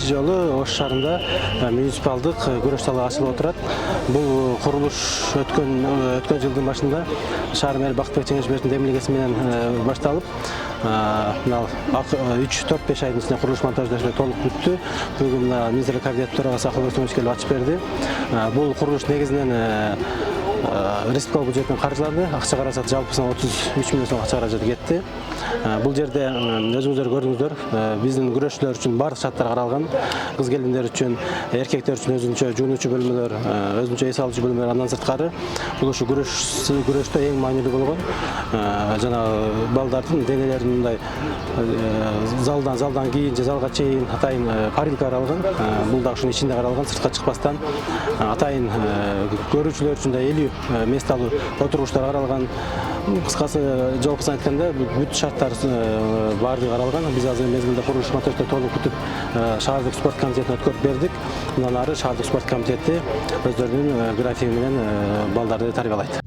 жолу Ош шаарында муниципалдык күрөш залы ачылып отурат. Бул курулуш өткөн жылдын башында шаар мэри Бактыбек Жеңишбековдун демилгеси менен башталып, 3-4-5 айдын ичинде курулуш монтаждоо иштери толук бүттү. Бүгүн министрлик кабинети төрагасы Акылбек Тумович келип ачып берди. Бул курулуш негизинен республика бюджетинен каржыланды. Акча каражаты жалпысынан 33 миллион сом акча каражаты кетти. Бул жерде өзүңүздөр көрдүңүздөр, биздин күрөшчүлөр үчүн бардык шарттар каралган. Кыз келиндер үчүн, эркектер үчүн өзүнчө жуунуучу бөлмөлөр, өзүнчө эс алуучу бөлмөлөр, андан сырткары бул ушу күрөштө эң маанилүү болгон жана балдардын денелерин мындай залдан кийин же залга чейин атайын парилка каралган. Бул да ушунун ичинде каралган, сыртка чыкпастан атайын көрүүчүлөр үчүн да 50 мест алуу отургучтар каралган. Кыскасы жалпысын айтканда бүт шарттар баардыгы каралган. Биз азыр мезгилде курулуш монтаждоо толук бүтүп шаардык спорт комитетине өткөрүп бердик. Мындан ары шаардык спорт комитети өздөрүнүн графиги менен балдарды тарбиялайт.